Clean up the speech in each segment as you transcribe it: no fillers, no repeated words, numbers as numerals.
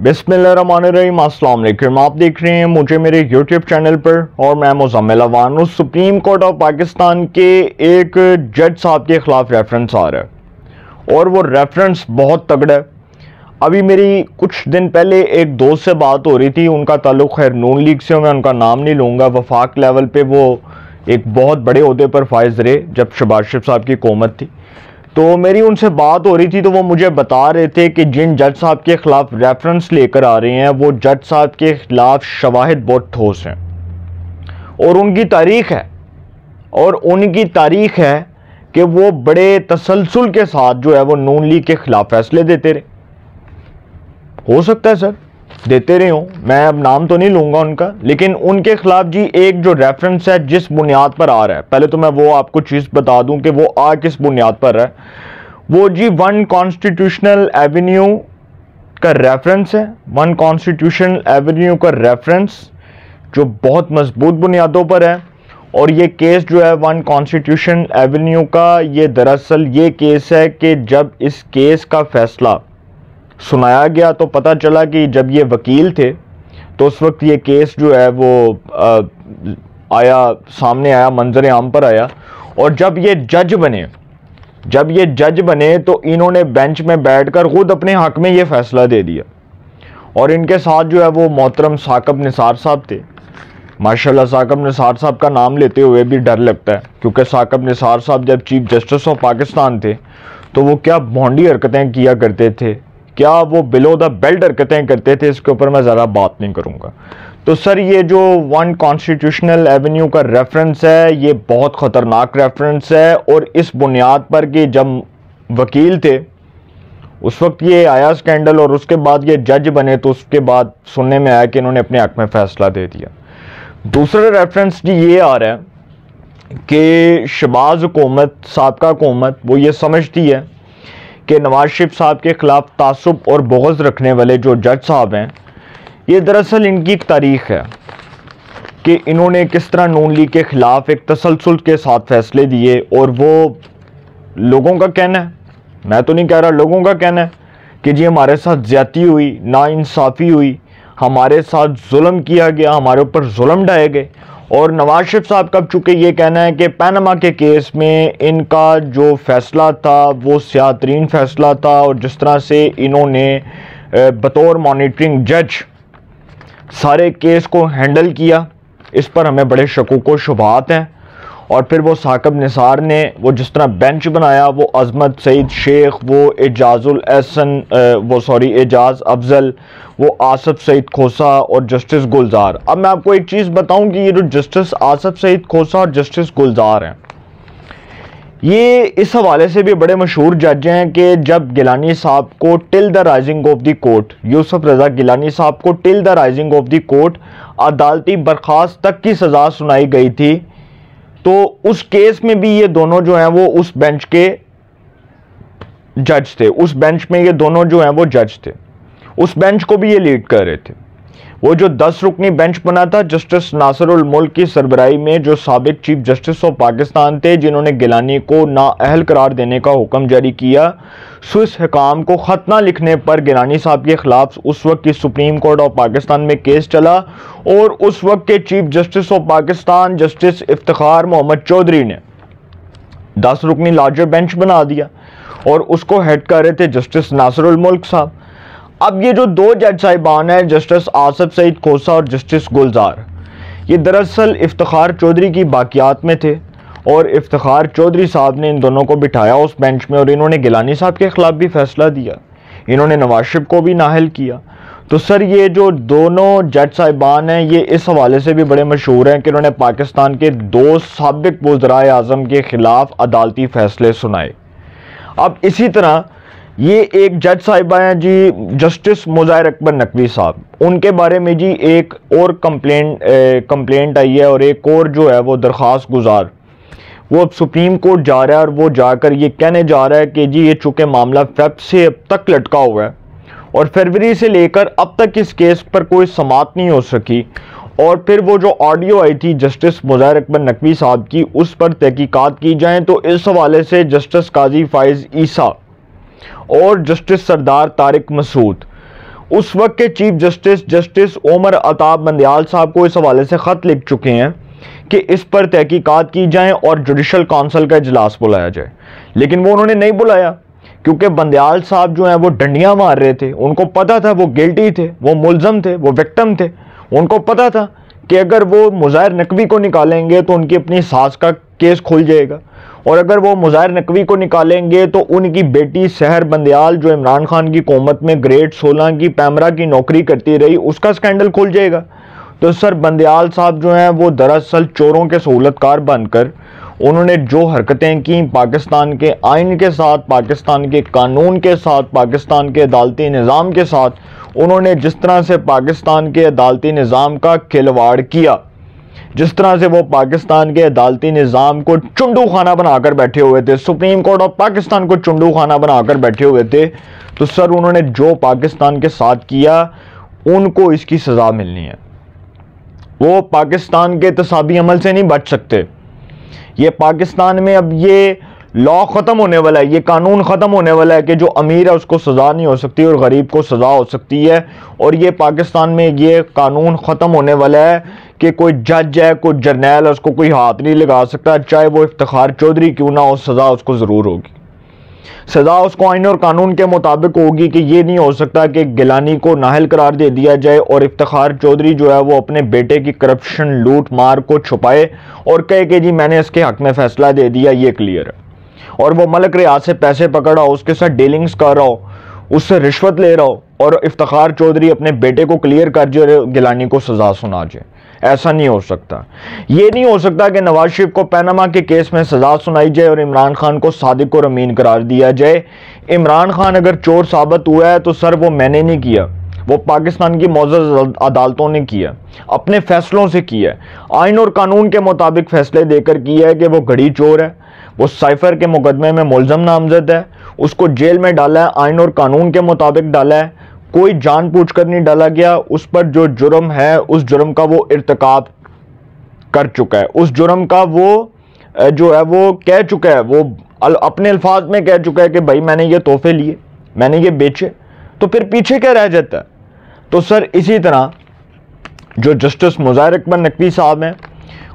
बिस्मिल्लाहिर्रहमानिर्रहीम। अस्सलाम वालेकुम। आप देख रहे हैं मुझे मेरे यूट्यूब चैनल पर और मैं Muzammil Awan. Supreme court of Pakistan के एक जज साहब के ख़िलाफ़ रेफरेंस आ रहा है और वो रेफरेंस बहुत तगड़ा है। अभी मेरी कुछ दिन पहले एक दोस्त से बात हो रही थी, उनका ताल्लुक़ खैर नून लीग से, मैं उनका नाम नहीं लूँगा। वफाक लेवल पे वो एक बहुत बड़े ओहदे पर फाइज रहे जब शहबाज शरीफ साहब की हुकूमत थी। तो मेरी उनसे बात हो रही थी तो वो मुझे बता रहे थे कि जिन जज साहब के ख़िलाफ़ रेफरेंस लेकर आ रहे हैं वो जज साहब के ख़िलाफ़ शवाहिद बहुत ठोस हैं और उनकी तारीख है कि वो बड़े तसलसल के साथ जो है वो नून लीग के ख़िलाफ़ फैसले देते रहे। हो सकता है सर देते रहे हों, मैं अब नाम तो नहीं लूँगा उनका, लेकिन उनके ख़िलाफ़ जी एक जो रेफरेंस है जिस बुनियाद पर आ रहा है, पहले तो मैं वो आपको चीज़ बता दूं कि वो आ किस बुनियाद पर है। वो जी 1 कॉन्स्टिट्यूशनल एवेन्यू का रेफरेंस है। 1 कॉन्स्टिट्यूशनल एवेन्यू का रेफरेंस जो बहुत मजबूत बुनियादों पर है। और ये केस जो है 1 कॉन्स्टिट्यूशनल एवेन्यू का, ये दरअसल ये केस है कि जब इस केस का फैसला सुनाया गया तो पता चला कि जब ये वकील थे तो उस वक्त ये केस जो है वो सामने आया, मंजर आम पर आया। और जब ये जज बने तो इन्होंने बेंच में बैठकर खुद अपने हक में ये फैसला दे दिया। और इनके साथ जो है वो मोहतरम साकिब निसार साहब थे। माशाल्लाह साकिब निसार साहब का नाम लेते हुए भी डर लगता है, क्योंकि साकिब निसार साहब जब चीफ जस्टिस ऑफ पाकिस्तान थे तो वो क्या भोंडी हरकतें किया करते थे, क्या वो बिलो द बेल्ट हरकतें करते थे, इसके ऊपर मैं ज़रा बात नहीं करूँगा। तो सर ये जो 1 कॉन्स्टिट्यूशनल एवेन्यू का रेफरेंस है ये बहुत ख़तरनाक रेफरेंस है। और इस बुनियाद पर कि जब वकील थे उस वक्त ये आया स्कैंडल और उसके बाद ये जज बने तो उसके बाद सुनने में आया कि इन्होंने अपने हक में फ़ैसला दे दिया। दूसरा रेफरेंस जी ये आ रहा है कि शहबाज हुकूमत, साबका हुकूमत, वो ये समझती है कि नवाज शरीफ साहब के ख़िलाफ़ तासुब और बुग़्ज़ रखने वाले जो जज साहब हैं, ये दरअसल इनकी तारीख़ है कि इन्होंने किस तरह नून लीग के ख़िलाफ़ एक तसलसल के साथ फ़ैसले दिए। और वो लोगों का कहना है, मैं तो नहीं कह रहा, लोगों का कहना है कि जी हमारे साथ ज़्यादती हुई, नाइंसाफ़ी हुई, हमारे साथ जुल्म किया गया, हमारे ऊपर जुल्म ढाए गए। और नवाज शरीफ साहब का चूँकि ये कहना है कि पनामा के केस में इनका जो फ़ैसला था वो सियातरीन फ़ैसला था और जिस तरह से इन्होंने बतौर मॉनिटरिंग जज सारे केस को हैंडल किया, इस पर हमें बड़े शकूक व शुबहात हैं। और फिर वो साकिब निसार ने वो जिस तरह बेंच बनाया, वो अजमत सईद शेख, वो एजाज़ अफजल, वो आसफ सईद खोसा और जस्टिस गुलजार। अब मैं आपको एक चीज़ बताऊं कि ये जो जस्टिस आसफ सईद खोसा और जस्टिस गुलजार हैं, ये इस हवाले से भी बड़े मशहूर जज हैं कि जब गिलानी साहब को till the rising of the court, Yousuf Raza Gilani साहब को till the rising of the court अदालती बर्खास्त तक की सज़ा सुनाई गई थी, तो उस केस में भी ये दोनों जो हैं वो उस बेंच के जज थे। उस बेंच में ये दोनों जो हैं वो जज थे, उस बेंच को भी ये लीड कर रहे थे। वो जो 10 रुकनी बेंच बना था जस्टिस नासिरुल मुल्क की सरबराही में, जो साबिक चीफ जस्टिस ऑफ पाकिस्तान थे, जिन्होंने गिलानी को नाअहल करार देने का हुक्म जारी किया। स्विस हुकाम को ख़त ना लिखने पर गिलानी साहब के ख़िलाफ़ उस वक्त की सुप्रीम कोर्ट ऑफ पाकिस्तान में केस चला और उस वक्त के chief justice of Pakistan justice Iftikhar Mohammad Chaudhry ने 10 रुकनी लार्जर बेंच बना दिया और उसको हेड कर रहे थे जस्टिस नासिरुल मुल्क साहब। अब ये जो 2 जज साहिबान हैं, जस्टिस आसफ सईद खोसा और जस्टिस गुलजार, ये दरअसल इफ्तिखार चौधरी की बाकियात में थे और इफ्तिखार चौधरी साहब ने इन दोनों को बिठाया उस बेंच में और इन्होंने गिलानी साहब के ख़िलाफ़ भी फ़ैसला दिया, इन्होंने नवाज शरीफ को भी नाअहल किया। तो सर ये जो दोनों जज साहिबान हैं ये इस हवाले से भी बड़े मशहूर हैं कि उन्होंने पाकिस्तान के 2 साबिक वज़राए आज़म के ख़िलाफ़ अदालती फ़ैसले सुनाए। अब इसी तरह ये एक जज साहिबा हैं जी जस्टिस मुज़ाहिर अकबर नकवी साहब, उनके बारे में जी एक और कंप्लेंट आई है और एक और जो है वो दरख्वास्त गुजार, वो अब सुप्रीम कोर्ट जा रहा है और वो जाकर ये कहने जा रहा है कि जी ये चूँकि मामला फेब से अब तक लटका हुआ है और फरवरी से लेकर अब तक इस केस पर कोई समाअत नहीं हो सकी। और फिर वो जो ऑडियो आई थी जस्टिस मुज़ाहिर अकबर नकवी साहब की, उस पर तहकीकात की जाए। तो इस हवाले से जस्टिस काजी फाइज ईसा और जस्टिस सरदार तारिक मसूद, उस वक्त के chief justice justice Umar Ata Bandial साहब को इस हवाले से ख़त लिख चुके हैं कि इस पर तहकीकात की जाए और जुडिशल काउंसिल का इजलास बुलाया जाए, लेकिन वो उन्होंने नहीं बुलाया क्योंकि बंदयाल साहब जो हैं वो डंडियां मार रहे थे। उनको पता था वो गिल्टी थे, वो मुलजम थे, वो विक्टिम थे। उनको पता था कि अगर वो मुज़ाहिर नकवी को निकालेंगे तो उनकी अपनी सास का केस खुल जाएगा, और अगर वो मुज़ाहिर नकवी को निकालेंगे तो उनकी बेटी सहर बंदयाल जो इमरान खान की हुकूमत में ग्रेड 16 की पैमरा की नौकरी करती रही, उसका स्कैंडल खुल जाएगा। तो सर बंदयाल साहब जो हैं वो दरअसल चोरों के सहूलतकार बनकर उन्होंने जो हरकतें की पाकिस्तान के आइन के साथ, पाकिस्तान के कानून के साथ, पाकिस्तान के अदालती निज़ाम के साथ, उन्होंने जिस तरह से पाकिस्तान के अदालती निज़ाम का खिलवाड़ किया, जिस तरह से वो पाकिस्तान के अदालती निज़ाम को चुंडू खाना बनाकर बैठे हुए थे, सुप्रीम कोर्ट ऑफ पाकिस्तान को चुंडू खाना बनाकर बैठे हुए थे, तो सर उन्होंने जो पाकिस्तान के साथ किया उनको इसकी सज़ा मिलनी है। वो पाकिस्तान के तसाबी अमल से नहीं बच सकते। ये पाकिस्तान में अब ये लॉ ख़त्म होने वाला है, ये कानून ख़त्म होने वाला है कि जो अमीर है उसको सज़ा नहीं हो सकती और गरीब को सज़ा हो सकती है। और ये पाकिस्तान में ये कानून ख़त्म होने वाला है कि कोई जज है, कोई जर्नैल है, उसको कोई हाथ नहीं लगा सकता, चाहे वो इफ्तिखार चौधरी क्यों ना हो, सज़ा उसको ज़रूर होगी। सज़ा उसको आइन और कानून के मुताबिक होगी कि ये नहीं हो सकता कि गिलानी को नाहल करार दे दिया जाए और इफ्तिखार चौधरी जो है वो अपने बेटे की करप्शन लूट मार को छुपाए और कहे कि जी मैंने इसके हक में फ़ैसला दे दिया, ये क्लियर है। और वो मलक रियाज से पैसे पकड़ रहा हो, उसके साथ डीलिंग्स कर रहा हो, उससे रिश्वत ले रहा हो और इफ्तिखार चौधरी अपने बेटे को क्लियर कर जाए और गिलानी को सज़ा सुना जाए। ऐसा नहीं हो सकता। ये नहीं हो सकता कि नवाज शरीफ को पैनामा के केस में सज़ा सुनाई जाए और इमरान खान को सादिक और अमीन करार दिया जाए। इमरान खान अगर चोर साबित हुआ है तो सर वो मैंने नहीं किया, वो पाकिस्तान की मौजूद अदालतों ने किया, अपने फैसलों से किया, आइन और कानून के मुताबिक फैसले देकर किया है कि वो घड़ी चोर है, वो साइफर के मुकदमे में मुलजम नामजद है, उसको जेल में डाला है, आइन और कानून के मुताबिक डाला है, कोई जानबूझकर नहीं डाला गया। उस पर जो जुर्म है उस जुर्म का वो इर्तिकाब कर चुका है, उस जुर्म का वो जो है वो कह चुका है, वो अपने अल्फाज में कह चुका है कि भाई मैंने ये तोहफे लिए, मैंने ये बेचे, तो फिर पीछे क्या रह जाता है। तो सर इसी तरह जो जस्टिस मुज़ाहिर अकबर नकवी साहब हैं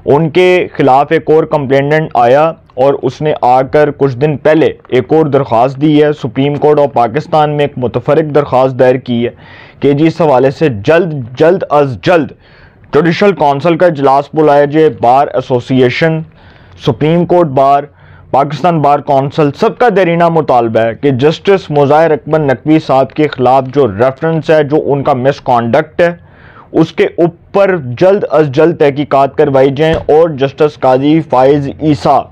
उनके खिलाफ एक और कंप्लेंटेंट आया और उसने आकर कुछ दिन पहले एक और दरख्वास्त दी है, सुप्रीम कोर्ट ऑफ पाकिस्तान में एक मुतफरिक दरख्वास्त दायर की है कि जी इस हवाले से जल्द अज जल्द जुडिशल काउंसिल का इजलास बुलाया जाए। Bar association, supreme court bar, Pakistan bar council, सबका देरीना मुतालबा है कि जस्टिस मुज़ाहिर अकबर नकवी साहब के खिलाफ जो रेफरेंस है, जो उनका मिसकॉन्डक्ट है, उसके ऊपर जल्द अज जल्द तहकीकात करवाई जाएँ और justice Qazi Faez Isa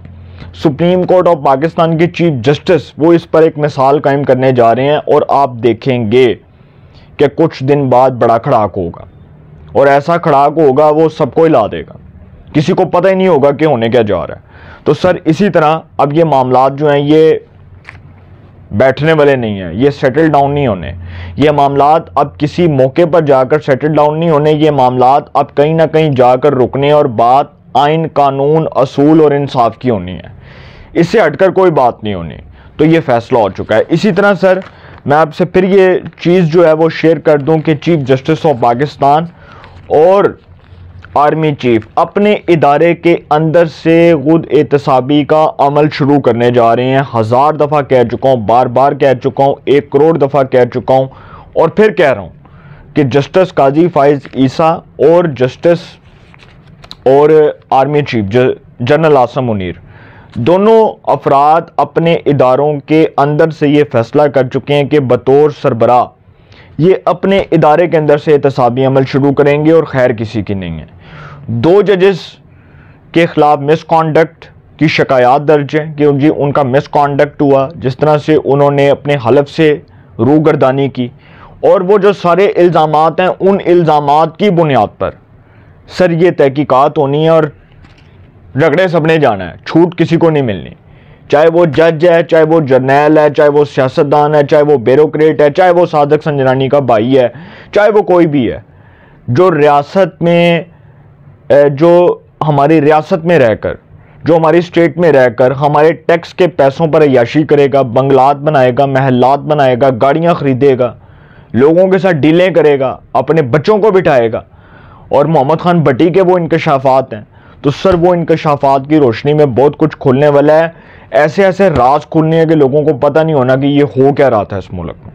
supreme court of Pakistan के चीफ जस्टिस वो इस पर एक मिसाल कायम करने जा रहे हैं और आप देखेंगे कि कुछ दिन बाद बड़ा खड़ाक होगा और ऐसा खड़ाक होगा वो सबको हिला देगा, किसी को पता ही नहीं होगा कि होने क्या जा रहा है। तो सर इसी तरह अब ये मामलात जो हैं ये बैठने वाले नहीं हैं, ये सेटल डाउन नहीं होने, ये मामलात अब किसी मौके पर जाकर सेटल डाउन नहीं होने, ये मामलात अब कहीं ना कहीं जाकर रुकने और बात आइन, कानून, असूल और इंसाफ की होनी है, इससे हटकर कोई बात नहीं होनी। तो ये फैसला हो चुका है। इसी तरह सर मैं आपसे फिर ये चीज़ जो है वो शेयर कर दूं कि चीफ जस्टिस ऑफ पाकिस्तान और आर्मी चीफ अपने इदारे के अंदर से खुद एहतसाबी का अमल शुरू करने जा रहे हैं। 1000 दफ़ा कह चुका हूँ, बार बार कह चुका हूँ, 1 करोड़ दफ़ा कह चुका हूँ और फिर कह रहा हूँ कि जस्टिस काजी फाइज ईसा और जस्टिस और army chief general Asim Munir दोनों अफराद अपने इदारों के अंदर से ये फैसला कर चुके हैं कि बतौर सरबराह ये अपने इदारे के अंदर से एहतसाबी अमल शुरू करेंगे और खैर किसी की नहीं है। 2 जजेस के ख़िलाफ़ मिसकॉन्डक्ट की शिकायत दर्ज है कि जी उनका मिसकॉन्डक्ट हुआ, जिस तरह से उन्होंने अपने हलफ से रूगर्दानी की, और वो जो सारे इल्ज़ामात हैं उन इल्ज़ामात की बुनियाद पर सर ये तहकीकात होनी है और रगड़े सबने जाना है, छूट किसी को नहीं मिलनी, चाहे वो जज है, चाहे वो जर्नैल है, चाहे वो सियासतदान है, चाहे वो ब्यूरोक्रेट है, चाहे वो सादिक संजरानी का भाई है, चाहे वो कोई भी है जो रियासत में, जो हमारी रियासत में रहकर, जो हमारी स्टेट में रहकर हमारे टैक्स के पैसों पर अय्याशी करेगा, बंगलात बनाएगा, महलात बनाएगा, गाड़ियाँ ख़रीदेगा, लोगों के साथ डीलें करेगा, अपने बच्चों को बिठाएगा। और मोहम्मद खान भट्टी के वो इंकशाफात हैं, तो सर वो इंकशाफात की रोशनी में बहुत कुछ खुलने वाला है। ऐसे ऐसे राज खुलने हैं कि लोगों को पता नहीं होना कि ये हो क्या रहा था इस मुल्क में।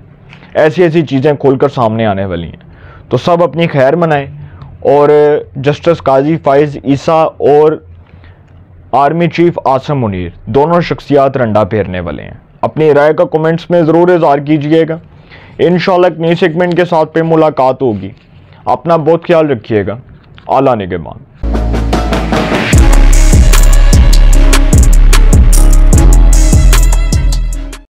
ऐसी ऐसी चीज़ें खुलकर सामने आने वाली हैं। तो सब अपनी खैर मनाएं। और जस्टिस काजी फाइज ईसा और आर्मी चीफ आसिम मुनीर दोनों शख्सियात रंडा फेरने वाले हैं। अपनी राय का कमेंट्स में ज़रूर इज़हार कीजिएगा। इंशाल्लाह एक नई सेगमेंट के साथ पे मुलाकात होगी। अपना बहुत ख्याल रखिएगा। आला निगहबान।